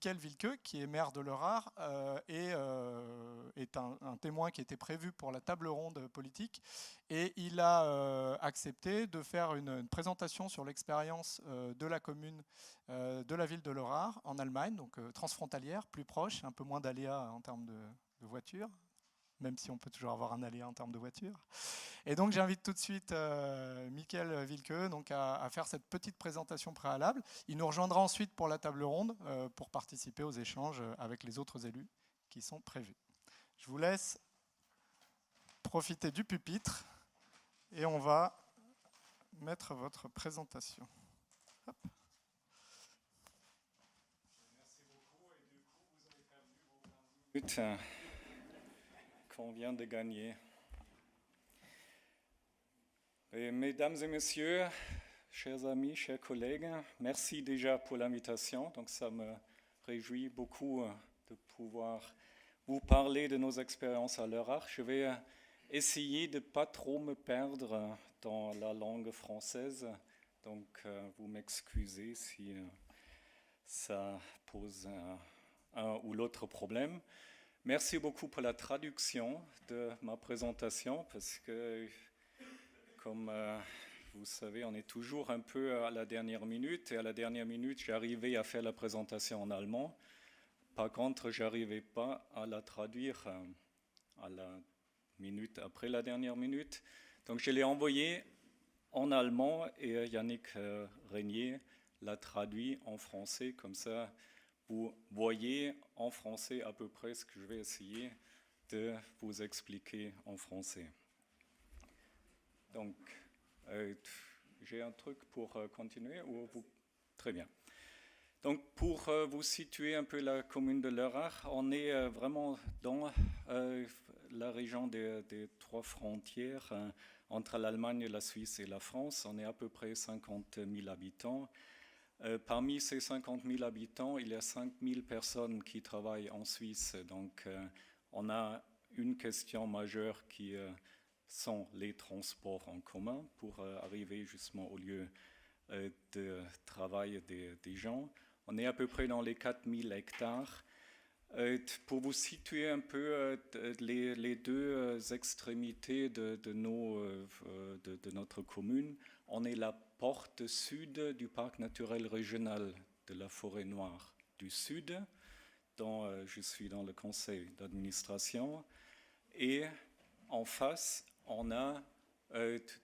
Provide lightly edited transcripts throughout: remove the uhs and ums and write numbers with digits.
Michael Wilke, qui est maire de Leurart, est un témoin qui était prévu pour la table ronde politique. Et il a accepté de faire une présentation sur l'expérience de la commune de la ville de Leurart en Allemagne, donc transfrontalière, plus proche, un peu moins d'aléas en termes de voitures, même si on peut toujours avoir un aléa en termes de voiture. Et donc j'invite tout de suite Michael Wilke donc, à faire cette petite présentation préalable. Il nous rejoindra ensuite pour la table ronde pour participer aux échanges avec les autres élus qui sont prévus. Je vous laisse profiter du pupitre et on va mettre votre présentation. Hop. Merci beaucoup et du coup vous avez perdu vos 15 minutes qu'on vient de gagner. Et mesdames et messieurs, chers amis, chers collègues, merci déjà pour l'invitation. Donc ça me réjouit beaucoup de pouvoir vous parler de nos expériences à Leurart. Je vais essayer de ne pas trop me perdre dans la langue française. Donc vous m'excusez si ça pose un ou l'autre problème. Merci beaucoup pour la traduction de ma présentation parce que, comme vous savez, on est toujours un peu à la dernière minute et à la dernière minute, j'arrivais à faire la présentation en allemand. Par contre, je n'arrivais pas à la traduire à la minute après la dernière minute. Donc, je l'ai envoyée en allemand et Yannick Régnier l'a traduit en français. Comme ça, vous voyez en français à peu près ce que je vais essayer de vous expliquer en français. Donc, j'ai un truc pour continuer ou vous... Très bien. Donc, pour vous situer un peu la commune de Leurart, on est vraiment dans la région des trois frontières entre l'Allemagne, la Suisse et la France. On est à peu près 50 000 habitants. Parmi ces 50 000 habitants, il y a 5 000 personnes qui travaillent en Suisse. Donc, on a une question majeure qui sont les transports en commun pour arriver justement au lieu de travail des gens. On est à peu près dans les 4 000 hectares. Pour vous situer un peu les deux extrémités de notre commune, on est la porte sud du parc naturel régional de la Forêt Noire du Sud, dont je suis dans le conseil d'administration. Et en face, on a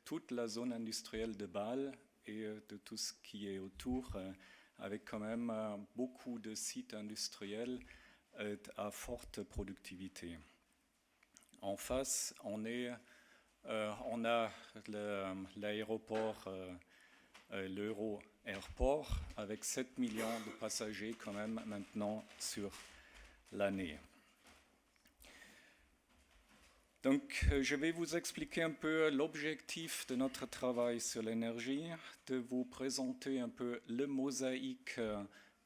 toute la zone industrielle de Bâle et de tout ce qui est autour, avec quand même beaucoup de sites industriels à forte productivité. En face, on a l'aéroport, l'Euro Airport, avec 7 millions de passagers quand même maintenant sur l'année. Donc, je vais vous expliquer un peu l'objectif de notre travail sur l'énergie, de vous présenter un peu le mosaïque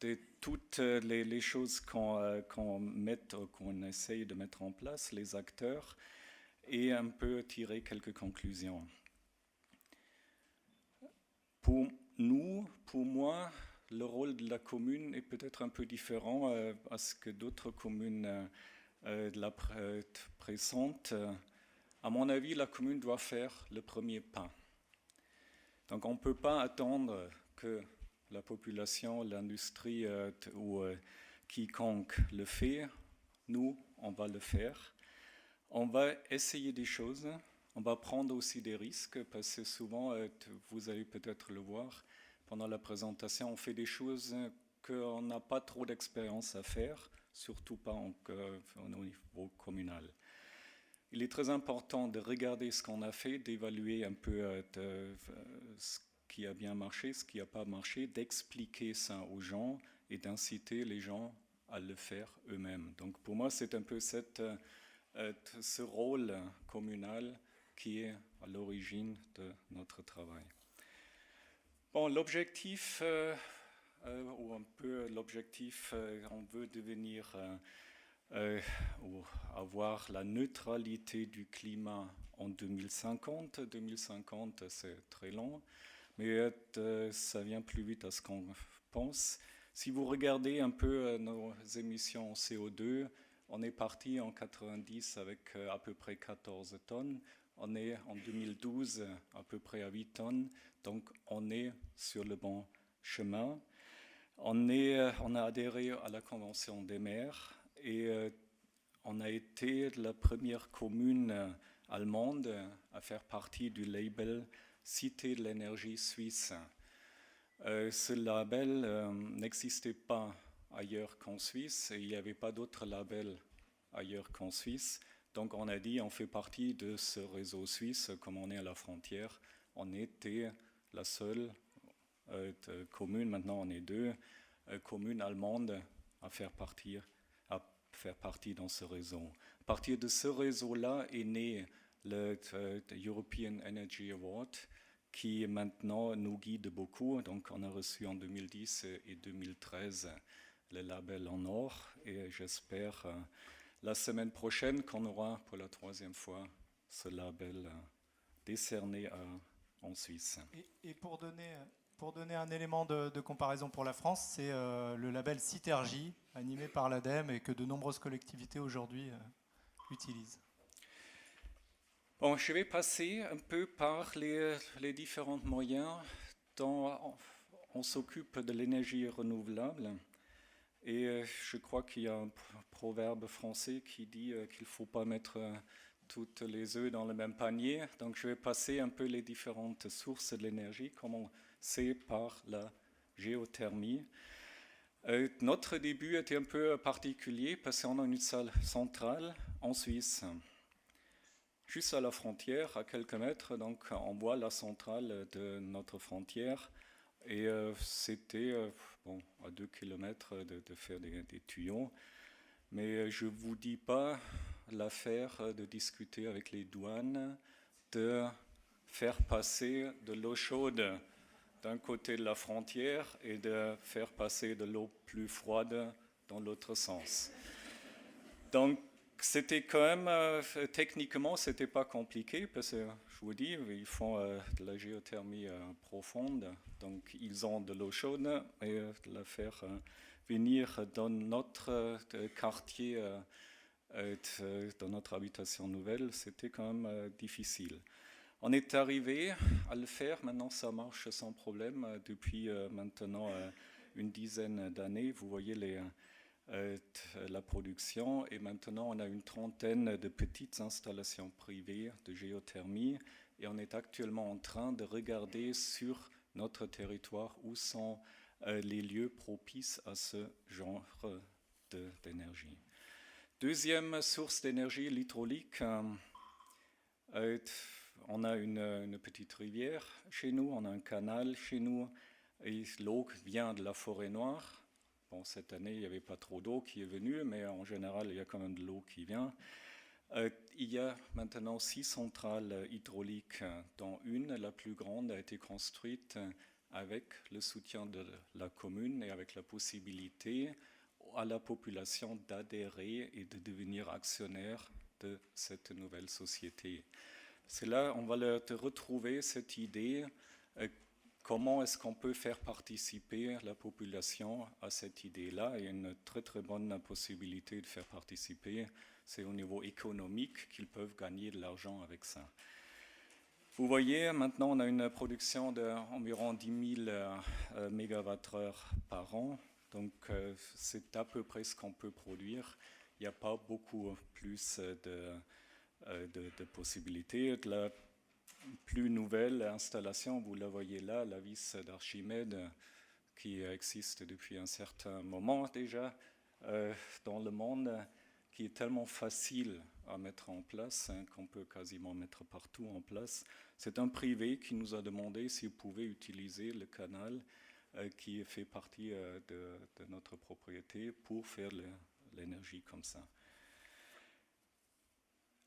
de toutes les choses qu'on essaye de mettre en place, les acteurs, et un peu tirer quelques conclusions. Pour nous, pour moi, le rôle de la commune est peut-être un peu différent à ce que d'autres communes la présentent. À mon avis, la commune doit faire le premier pas. Donc on ne peut pas attendre que la population, l'industrie ou quiconque le fait. Nous, on va le faire. On va essayer des choses. On va prendre aussi des risques parce que souvent, vous allez peut-être le voir, pendant la présentation, on fait des choses qu'on n'a pas trop d'expérience à faire, surtout pas au niveau communal. Il est très important de regarder ce qu'on a fait, d'évaluer un peu ce qui a bien marché, ce qui n'a pas marché, d'expliquer ça aux gens et d'inciter les gens à le faire eux-mêmes. Donc pour moi, c'est un peu ce rôle communal qui est à l'origine de notre travail. Bon, l'objectif, ou un peu l'objectif, on veut devenir ou avoir la neutralité du climat en 2050. 2050, c'est très long, mais ça vient plus vite à ce qu'on pense. Si vous regardez un peu nos émissions en CO2, on est parti en 90 avec à peu près 14 tonnes. On est en 2012 à peu près à 8 tonnes. Donc on est sur le bon chemin. On a adhéré à la Convention des maires et on a été la première commune allemande à faire partie du label Cité de l'énergie suisse. Ce label n'existait pas ailleurs qu'en Suisse et il n'y avait pas d'autre label ailleurs qu'en Suisse. Donc on a dit on fait partie de ce réseau suisse, comme on est à la frontière. On était la seule commune, maintenant on est deux communes allemandes à faire partie dans ce réseau. À partir de ce réseau-là est né le European Energy Award, qui maintenant nous guide beaucoup. Donc on a reçu en 2010 et 2013 le label en or et j'espère la semaine prochaine qu'on aura pour la 3e fois ce label décerné en Suisse. Et pour donner un élément de comparaison pour la France, c'est le label Citergie, animé par l'ADEME et que de nombreuses collectivités aujourd'hui utilisent. Bon, je vais passer un peu par les différents moyens dont on s'occupe de l'énergie renouvelable. Et je crois qu'il y a un proverbe français qui dit qu'il ne faut pas mettre toutes les œufs dans le même panier. Donc je vais passer un peu les différentes sources de l'énergie, commencer par la géothermie. Notre début était un peu particulier parce qu'on a une centrale en Suisse. Juste à la frontière, à quelques mètres, donc on voit la centrale de notre frontière. Et c'était à 2 km de faire des tuyaux. Mais je ne vous dis pas l'affaire de discuter avec les douanes, de faire passer de l'eau chaude d'un côté de la frontière et de faire passer de l'eau plus froide dans l'autre sens. Donc, c'était quand même, techniquement, ce n'était pas compliqué parce que, je vous dis, ils font de la géothermie profonde, donc ils ont de l'eau chaude et de la faire venir dans notre quartier, dans notre habitation nouvelle, c'était quand même difficile. On est arrivé à le faire, maintenant ça marche sans problème depuis maintenant une dizaine d'années. Vous voyez la production et maintenant on a une trentaine de petites installations privées de géothermie et on est actuellement en train de regarder sur notre territoire où sont les lieux propices à ce genre d'énergie. Deuxième source d'énergie, l'hydraulique. On a une petite rivière chez nous, on a un canal chez nous et l'eau vient de la forêt noire. Bon, cette année, il n'y avait pas trop d'eau qui est venue, mais en général, il y a quand même de l'eau qui vient. Il y a maintenant 6 centrales hydrauliques, dont une, la plus grande, a été construite avec le soutien de la commune et avec la possibilité à la population d'adhérer et de devenir actionnaire de cette nouvelle société. C'est là, on va retrouver cette idée. Comment est-ce qu'on peut faire participer la population à cette idée-là? Il y a une très très bonne possibilité de faire participer. C'est au niveau économique qu'ils peuvent gagner de l'argent avec ça. Vous voyez, maintenant on a une production d'environ 10 000 MWh par an. Donc c'est à peu près ce qu'on peut produire. Il n'y a pas beaucoup plus de possibilités. La plus nouvelle installation, vous la voyez là, la vis d'Archimède, qui existe depuis un certain moment déjà dans le monde, qui est tellement facile à mettre en place qu'on peut quasiment mettre partout en place. C'est un privé qui nous a demandé s'il pouvait utiliser le canal qui fait partie de notre propriété pour faire l'énergie comme ça.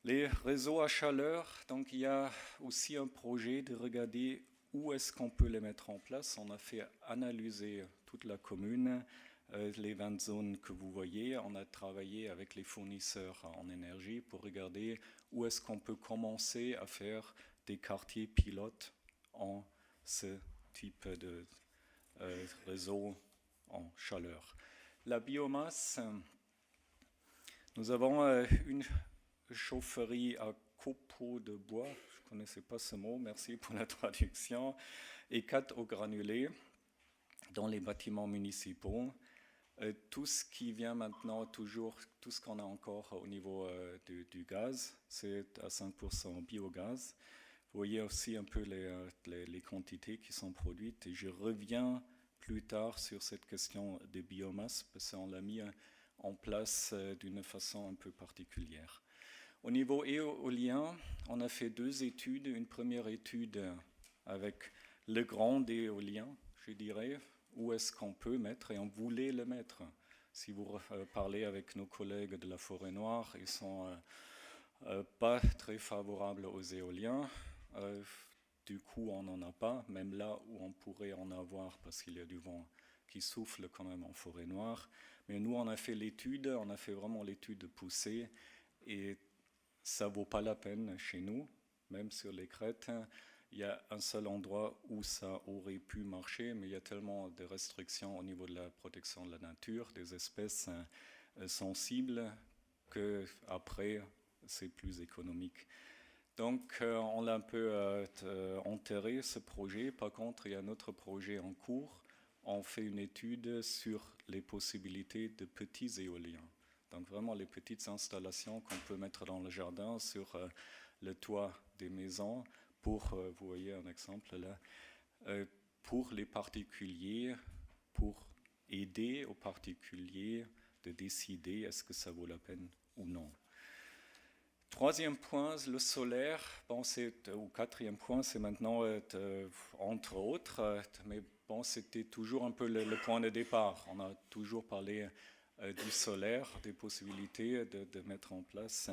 Les réseaux à chaleur, donc il y a aussi un projet de regarder où est-ce qu'on peut les mettre en place. On a fait analyser toute la commune, les 20 zones que vous voyez. On a travaillé avec les fournisseurs en énergie pour regarder où est-ce qu'on peut commencer à faire des quartiers pilotes en ce type de réseau en chaleur. La biomasse, nous avons une chaufferie à copeaux de bois, je ne connaissais pas ce mot, merci pour la traduction, et 4 au granulé dans les bâtiments municipaux. Tout ce qui vient maintenant, toujours, tout ce qu'on a encore au niveau du gaz, c'est à 5% biogaz. Vous voyez aussi un peu les quantités qui sont produites. Et je reviens plus tard sur cette question de biomasse, parce qu'on l'a mis en place d'une façon un peu particulière. Au niveau éolien, on a fait 2 études. Une première étude avec le grand éolien, je dirais, où est-ce qu'on peut mettre, et on voulait le mettre. Si vous parlez avec nos collègues de la Forêt-Noire, ils ne sont pas très favorables aux éoliens. Du coup, on n'en a pas, même là où on pourrait en avoir, parce qu'il y a du vent qui souffle quand même en Forêt-Noire. Mais nous, on a fait l'étude, on a fait vraiment l'étude poussée, et ça ne vaut pas la peine chez nous, même sur les crêtes. Il y a un seul endroit où ça aurait pu marcher, mais il y a tellement de restrictions au niveau de la protection de la nature, des espèces sensibles, qu'après, c'est plus économique. Donc, on l'a un peu enterré, ce projet. Par contre, il y a un autre projet en cours. On fait une étude sur les possibilités de petits éoliens. Donc, vraiment les petites installations qu'on peut mettre dans le jardin, sur le toit des maisons, pour, vous voyez un exemple là, pour les particuliers, pour aider aux particuliers de décider est-ce que ça vaut la peine ou non. Troisième point, le solaire. Bon, ou quatrième point, c'est maintenant, entre autres, mais bon, c'était toujours un peu le point de départ. On a toujours parlé du solaire, des possibilités de mettre en place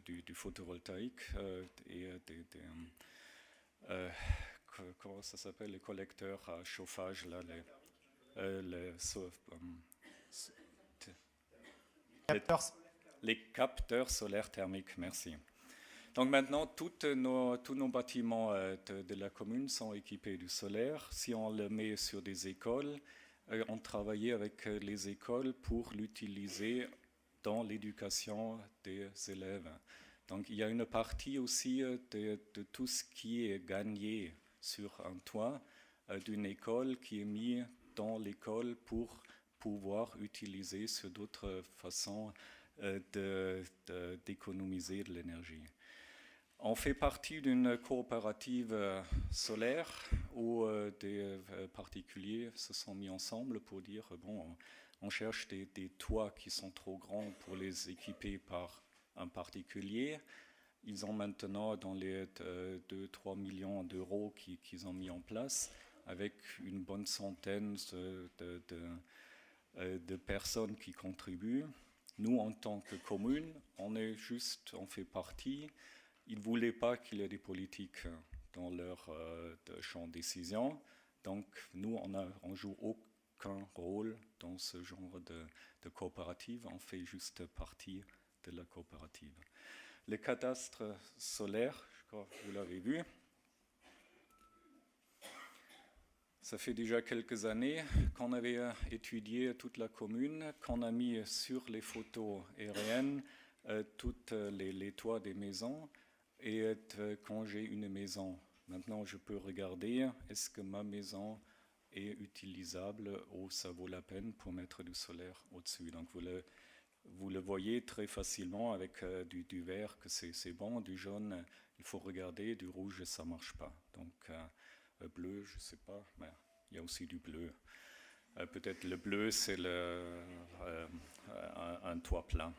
du photovoltaïque et comment ça s'appelle, les collecteurs à chauffage, là, les capteurs solaires thermiques, merci. Donc maintenant, tous nos bâtiments de la commune sont équipés du solaire. Si on le met sur des écoles, on travaille avec les écoles pour l'utiliser dans l'éducation des élèves. Donc il y a une partie aussi de tout ce qui est gagné sur un toit d'une école qui est mis dans l'école pour pouvoir utiliser sur d'autres façons d'économiser de l'énergie. On fait partie d'une coopérative solaire où des particuliers se sont mis ensemble pour dire bon, on cherche des toits qui sont trop grands pour les équiper par un particulier. Ils ont maintenant dans les 2-3 millions d'euros qu'ils ont mis en place, avec une bonne centaine de personnes qui contribuent. Nous, en tant que commune, on fait partie. Ils ne voulaient pas qu'il y ait des politiques dans leur champ de décision. Donc, nous, on joue aucun rôle dans ce genre de coopérative. On fait juste partie de la coopérative. Le cadastre solaire, je crois que vous l'avez vu. Ça fait déjà quelques années qu'on avait étudié toute la commune, qu'on a mis sur les photos aériennes tous les toits des maisons. Et quand j'ai une maison, maintenant je peux regarder est-ce que ma maison est utilisable ou ça vaut la peine pour mettre du solaire au-dessus. Donc vous le voyez très facilement avec du vert que c'est bon, du jaune il faut regarder, du rouge ça ne marche pas. Donc bleu, je ne sais pas, mais il y a aussi du bleu. Peut-être le bleu c'est un toit plat.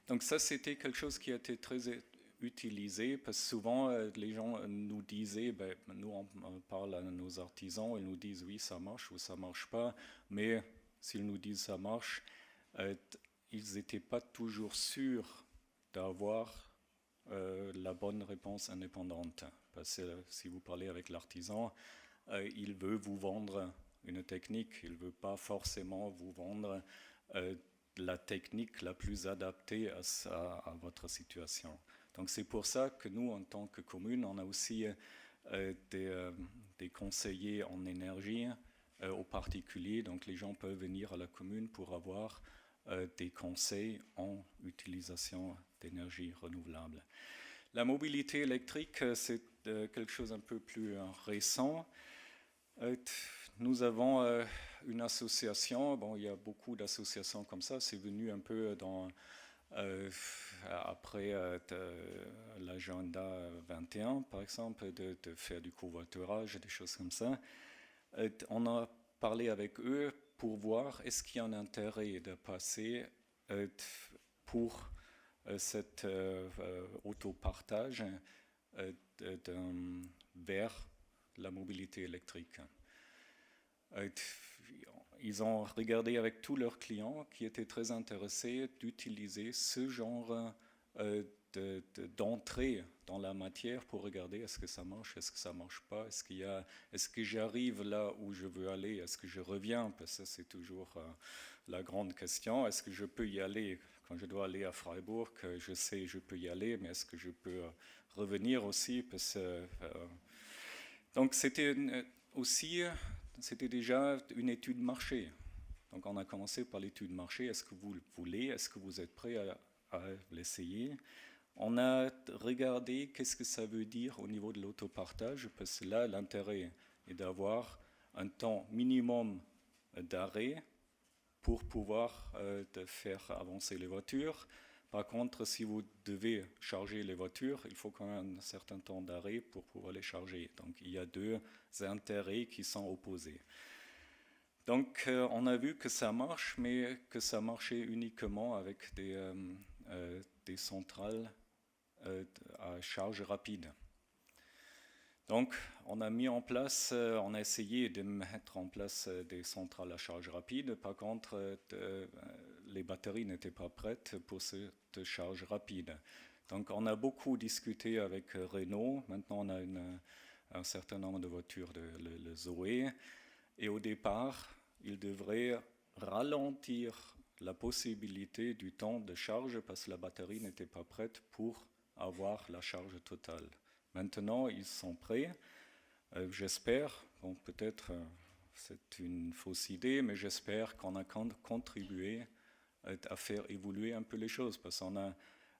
Donc ça c'était quelque chose qui a été très utilisé, parce que souvent les gens nous disaient, nous on parle à nos artisans, ils nous disent oui ça marche ou ça marche pas, mais s'ils nous disent ça marche, ils n'étaient pas toujours sûrs d'avoir la bonne réponse indépendante. Parce que si vous parlez avec l'artisan, il veut vous vendre une technique, il ne veut pas forcément vous vendre la technique la plus adaptée à votre situation. Donc c'est pour ça que nous, en tant que commune, on a aussi des conseillers en énergie aux particuliers. Donc les gens peuvent venir à la commune pour avoir des conseils en utilisation d'énergie renouvelable. La mobilité électrique, c'est quelque chose un peu plus récent. Nous avons une association, bon, il y a beaucoup d'associations comme ça, c'est venu un peu après l'agenda 21, par exemple, de faire du covoiturage, des choses comme ça. On a parlé avec eux pour voir est-ce qu'il y a un intérêt de passer pour cet autopartage vers la mobilité électrique. Ils ont regardé avec tous leurs clients qui étaient très intéressés d'utiliser ce genre d'entrée dans la matière pour regarder est-ce que ça marche, est-ce que ça marche pas, est-ce que j'arrive là où je veux aller, est-ce que je reviens, parce que ça c'est toujours la grande question, est-ce que je peux y aller quand je dois aller à Freiburg, je sais je peux y aller, mais est-ce que je peux revenir aussi, parce que, donc c'était déjà une étude marché. Donc on a commencé par l'étude marché. Est-ce que vous le voulez? Est-ce que vous êtes prêt à l'essayer? On a regardé qu'est-ce que ça veut dire au niveau de l'autopartage, parce que là, l'intérêt est d'avoir un temps minimum d'arrêt pour pouvoir de faire avancer les voitures. Par contre, si vous devez charger les voitures, il faut quand même un certain temps d'arrêt pour pouvoir les charger. Donc il y a deux intérêts qui sont opposés. Donc on a vu que ça marche, mais que ça marchait uniquement avec des centrales à charge rapide. Donc on a mis en place, on a essayé de mettre en place des centrales à charge rapide. Par contre, les batteries n'étaient pas prêtes pour cette charge rapide. Donc on a beaucoup discuté avec Renault. Maintenant on a un certain nombre de voitures, le Zoé. Et au départ, ils devraient ralentir la possibilité du temps de charge parce que la batterie n'était pas prête pour avoir la charge totale. Maintenant, ils sont prêts. J'espère, bon, peut-être c'est une fausse idée, mais j'espère qu'on a contribué à faire évoluer un peu les choses. Parce qu'on a,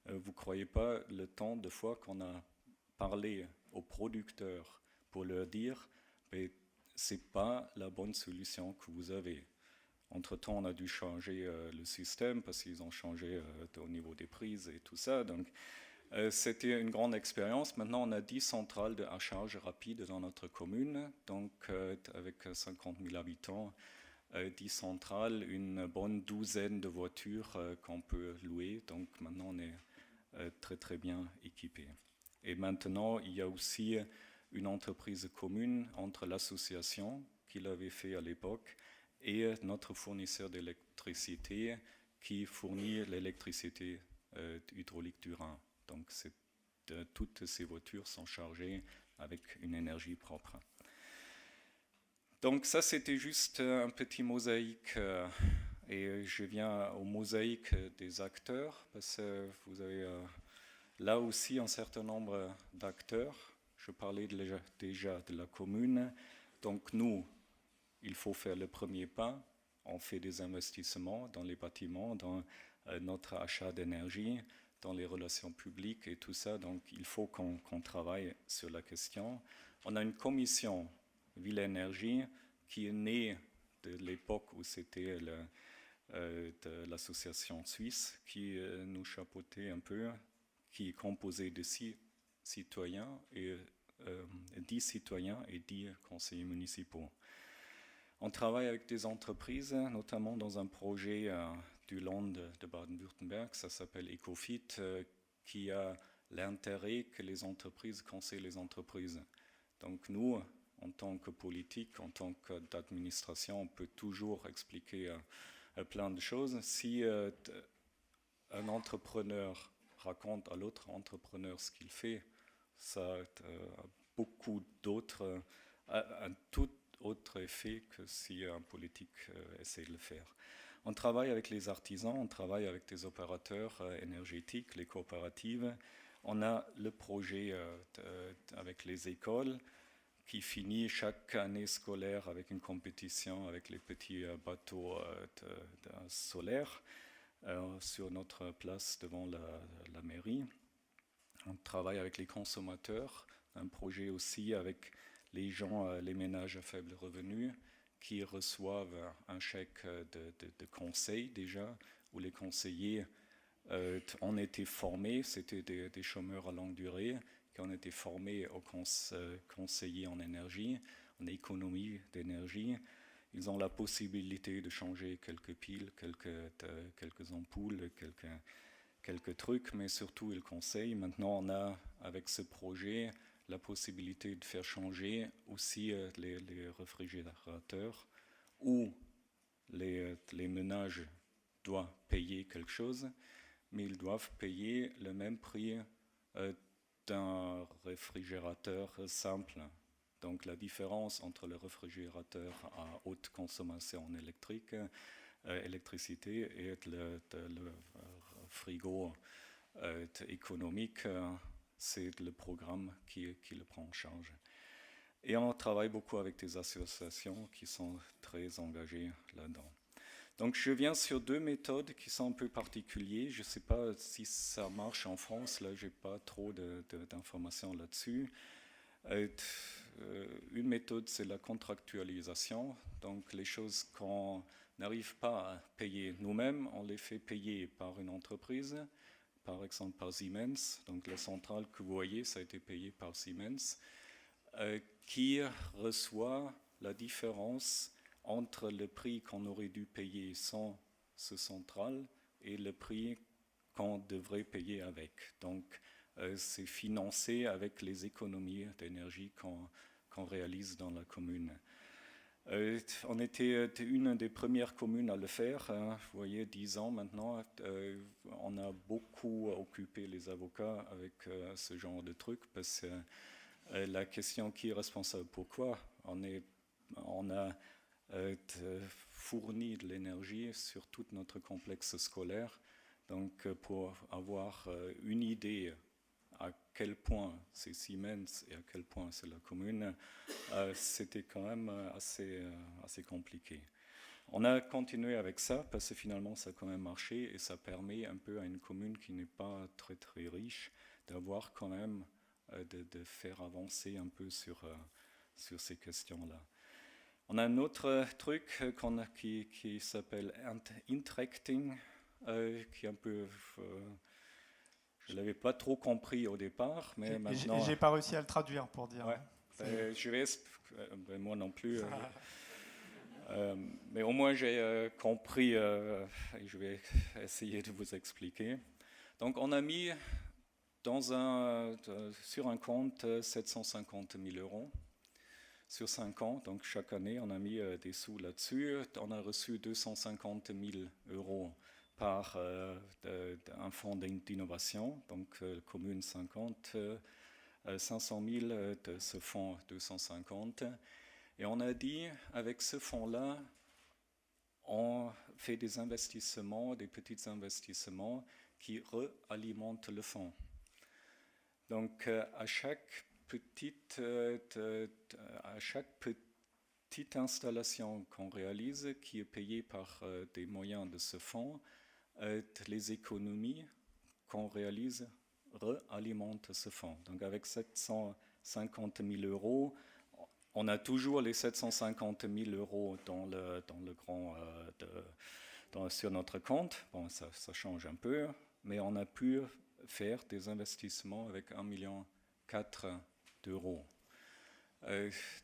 vous ne croyez pas le temps de fois qu'on a parlé aux producteurs pour leur dire mais ce n'est pas la bonne solution que vous avez. Entre-temps, on a dû changer le système parce qu'ils ont changé au niveau des prises et tout ça. Donc, c'était une grande expérience. Maintenant, on a 10 centrales à charge rapide dans notre commune. Donc, avec 50 000 habitants, 10 centrales, une bonne douzaine de voitures qu'on peut louer. Donc, maintenant, on est très, très bien équipé. Et maintenant, il y a aussi une entreprise commune entre l'association qu'il avait fait à l'époque et notre fournisseur d'électricité qui fournit l'électricité hydraulique du Rhin. Donc toutes ces voitures sont chargées avec une énergie propre. Donc ça c'était juste un petit mosaïque et je viens au mosaïque des acteurs parce que vous avez là aussi un certain nombre d'acteurs. Je parlais déjà de la commune. Donc nous, il faut faire le premier pas. On fait des investissements dans les bâtiments, dans notre achat d'énergie, dans les relations publiques et tout ça. Donc il faut qu'on travaille sur la question. On a une commission Ville Énergie qui est née de l'époque où c'était de l'association suisse qui nous chapeautait un peu, qui est composée de 10 citoyens et 10 conseillers municipaux. On travaille avec des entreprises, notamment dans un projet du Land de Baden-Württemberg, ça s'appelle EcoFit, qui a l'intérêt que les entreprises conseillent les entreprises. Donc nous, en tant que politique, en tant qu'administration, on peut toujours expliquer plein de choses. Si un entrepreneur raconte à l'autre entrepreneur ce qu'il fait, ça a beaucoup d'autres, un tout autre effet que si un politique essaie de le faire. On travaille avec les artisans, on travaille avec des opérateurs énergétiques, les coopératives. On a le projet avec les écoles. qui finit chaque année scolaire avec une compétition avec les petits bateaux solaires sur notre place devant la mairie. On travaille avec les consommateurs, un projet aussi avec les gens, les ménages à faible revenu, qui reçoivent un chèque de conseil déjà, où les conseillers ont été formés, c'était des chômeurs à longue durée, qui ont été formés aux conseillers en énergie, en économie d'énergie. Ils ont la possibilité de changer quelques piles, quelques ampoules, quelques trucs, mais surtout ils conseillent. Maintenant, on a, avec ce projet, la possibilité de faire changer aussi les réfrigérateurs, où les ménages doivent payer quelque chose, mais ils doivent payer le même prix d'un réfrigérateur simple. Donc la différence entre le réfrigérateur à haute consommation électricité et le frigo économique, c'est le programme qui le prend en charge. Et on travaille beaucoup avec des associations qui sont très engagées là-dedans. Donc je viens sur 2 méthodes qui sont un peu particulières. Je ne sais pas si ça marche en France, là je n'ai pas trop d'informations là-dessus. Une méthode, c'est la contractualisation. Donc les choses qu'on n'arrive pas à payer nous-mêmes, on les fait payer par une entreprise, par exemple par Siemens. Donc la centrale que vous voyez, ça a été payé par Siemens, qui reçoit la différence entre le prix qu'on aurait dû payer sans ce central et le prix qu'on devrait payer avec. Donc c'est financé avec les économies d'énergie qu'on réalise dans la commune. On était une des premières communes à le faire. Vous voyez, 10 ans maintenant, on a beaucoup occupé les avocats avec ce genre de truc, parce que la question qui est responsable, pourquoi on a fourni de l'énergie sur tout notre complexe scolaire. Donc pour avoir une idée à quel point c'est Siemens et à quel point c'est la commune, c'était quand même assez compliqué. On a continué avec ça parce que finalement ça a quand même marché et ça permet un peu à une commune qui n'est pas très très riche d'avoir quand même de faire avancer un peu sur ces questions-là. On a un autre truc qui s'appelle interacting, qui est un peu... je ne l'avais pas trop compris au départ, mais maintenant... J'ai pas réussi à le traduire, pour dire. Ouais, je vais... moi non plus. Mais au moins j'ai compris, et je vais essayer de vous expliquer. Donc on a mis sur un compte 750 000 € sur 5 ans, donc chaque année on a mis des sous là-dessus. On a reçu 250 000 € par un fonds d'innovation, donc commune 50, 500 000 de ce fonds 250. Et on a dit, avec ce fonds-là, on fait des investissements, des petits investissements qui réalimentent le fonds. Donc à chaque petite installation qu'on réalise, qui est payée par des moyens de ce fonds, les économies qu'on réalise réalimentent ce fonds. Donc avec 750 000 €, on a toujours les 750 000 € dans le grand sur notre compte. Bon, ça change un peu, mais on a pu faire des investissements avec 1,4 million d'euros.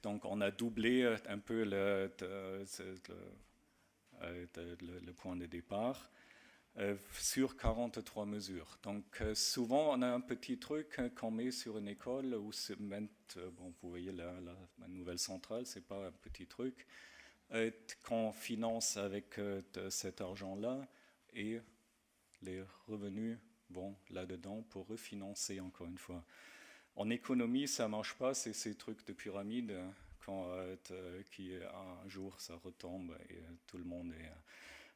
Donc on a doublé un peu le point de départ sur 43 mesures. Donc souvent on a un petit truc qu'on met sur une école où bon, vous voyez la nouvelle centrale, c'est pas un petit truc qu'on finance avec cet argent-là, et les revenus vont là-dedans pour refinancer encore une fois. En économie, ça ne marche pas, c'est ces trucs de pyramide qui un jour ça retombe et tout le monde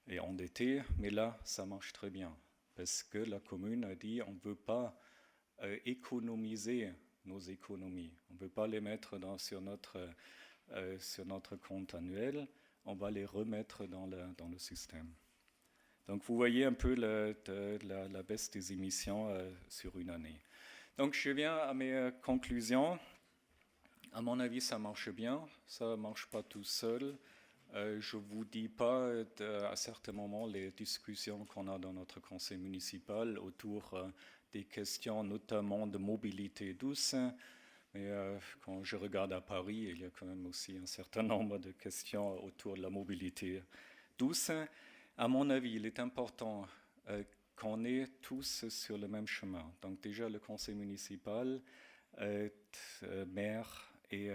est endetté. Mais là, ça marche très bien parce que la commune a dit on ne veut pas économiser nos économies. On ne veut pas les mettre sur notre compte annuel, on va les remettre dans le système. Donc vous voyez un peu la baisse des émissions sur une année. Donc je viens à mes conclusions. À mon avis, ça marche bien, ça ne marche pas tout seul. Je ne vous dis pas à certains moments les discussions qu'on a dans notre conseil municipal autour des questions notamment de mobilité douce. Mais quand je regarde à Paris, il y a quand même aussi un certain nombre de questions autour de la mobilité douce. À mon avis, il est important qu'on est tous sur le même chemin. Donc déjà, le conseil municipal, maire et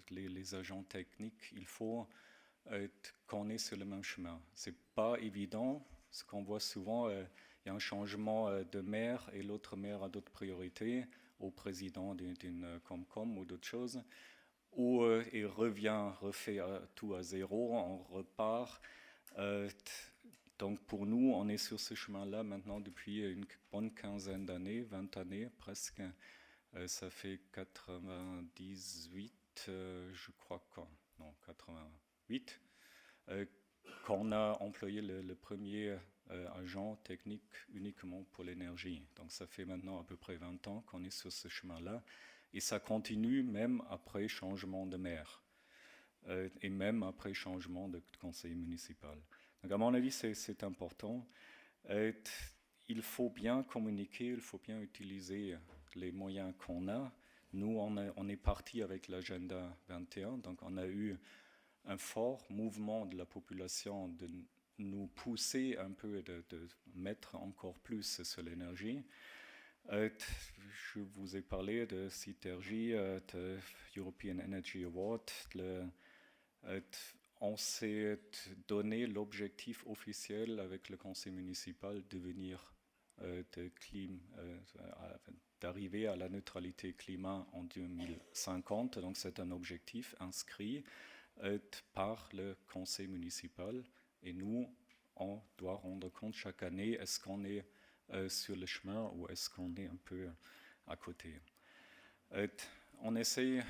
les agents techniques, il faut qu'on est sur le même chemin. Ce n'est pas évident. Ce qu'on voit souvent, il y a un changement de maire et l'autre maire a d'autres priorités, au président d'une Comcom ou d'autres choses, où il refait tout à zéro, on repart. Donc pour nous, on est sur ce chemin-là maintenant depuis une bonne quinzaine d'années, 20 années presque. Ça fait 98, je crois, 88, qu'on a employé le premier agent technique uniquement pour l'énergie. Donc ça fait maintenant à peu près 20 ans qu'on est sur ce chemin-là. Et ça continue même après changement de maire et même après changement de conseiller municipal. Donc à mon avis, c'est important. Il faut bien communiquer, il faut bien utiliser les moyens qu'on a. Nous, on est parti avec l'agenda 21, donc on a eu un fort mouvement de la population de nous pousser un peu, de mettre encore plus sur l'énergie. Je vous ai parlé de Citergy, de European Energy Award. On s'est donné l'objectif officiel avec le conseil municipal d'arriver à la neutralité climat en 2050. Donc c'est un objectif inscrit par le conseil municipal. Et nous, on doit rendre compte chaque année, est-ce qu'on est sur le chemin ou est-ce qu'on est un peu à côté. On essaye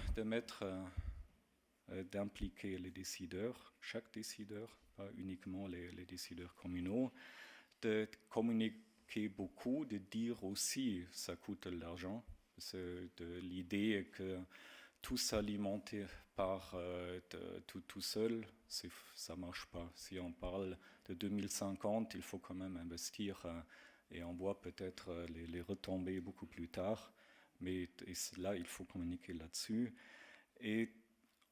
d'impliquer les décideurs, chaque décideur, pas uniquement les décideurs communaux, de communiquer beaucoup, de dire aussi ça coûte de l'argent. C'est l'idée que tout s'alimenter par tout seul, ça ne marche pas. Si on parle de 2050, il faut quand même investir et on voit peut-être les retombées beaucoup plus tard. Mais là, il faut communiquer là-dessus. Et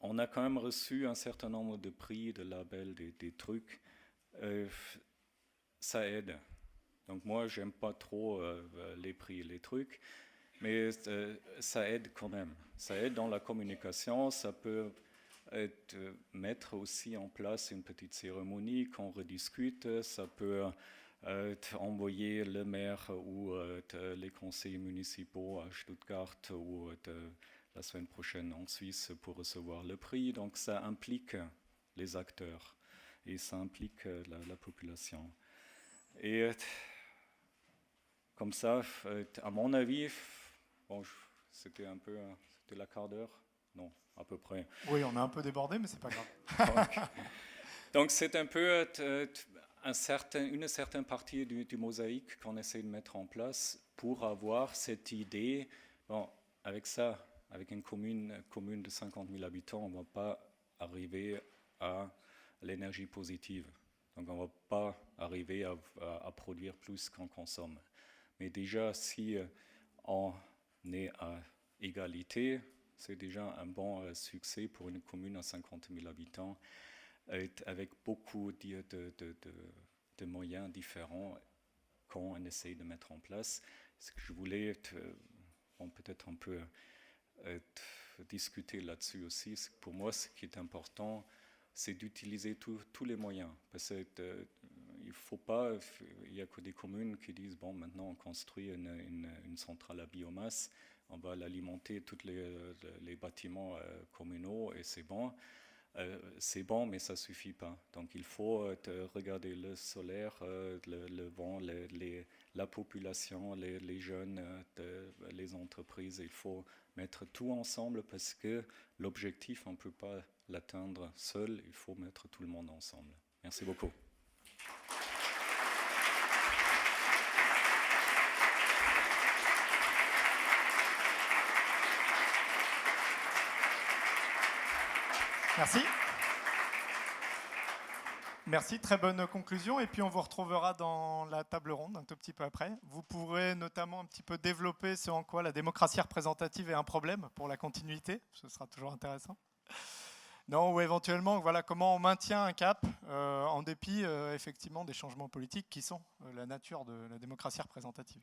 on a quand même reçu un certain nombre de prix, de labels, des trucs. Ça aide. Donc moi, j'aime pas trop les prix, les trucs. Mais ça aide quand même. Ça aide dans la communication. Ça peut mettre aussi en place une petite cérémonie qu'on rediscute. Ça peut envoyer le maire ou les conseillers municipaux à Stuttgart ou la semaine prochaine en Suisse pour recevoir le prix. Donc ça implique les acteurs et ça implique la population. Et comme ça, à mon avis, bon, c'était la quart d'heure, non, à peu près. Oui, on a un peu débordé, mais c'est pas grave. Donc c'est un peu une certaine partie du mosaïque qu'on essaie de mettre en place pour avoir cette idée. Bon, avec ça, avec une commune de 50 000 habitants, on ne va pas arriver à l'énergie positive. Donc on ne va pas arriver à produire plus qu'on consomme. Mais déjà, si on est à égalité, c'est déjà un bon succès pour une commune à 50 000 habitants, avec beaucoup de moyens différents qu'on essaye de mettre en place. Ce que je voulais peut-être un peu discuter là-dessus aussi. Pour moi, ce qui est important, c'est d'utiliser tous les moyens. Parce que il n'y a que des communes qui disent, bon, maintenant on construit une centrale à biomasse, on va l'alimenter tous les bâtiments communaux et c'est bon. c'est bon, mais ça ne suffit pas. Donc il faut regarder le solaire, le vent, la population, les jeunes, les entreprises. Il faut mettre tout ensemble parce que l'objectif, on ne peut pas l'atteindre seul. Il faut mettre tout le monde ensemble. Merci beaucoup. Merci. Merci, très bonne conclusion. Et puis on vous retrouvera dans la table ronde un tout petit peu après. Vous pourrez notamment un petit peu développer ce en quoi la démocratie représentative est un problème pour la continuité. Ce sera toujours intéressant. Non, ou éventuellement, voilà, comment on maintient un cap en dépit effectivement des changements politiques qui sont la nature de la démocratie représentative.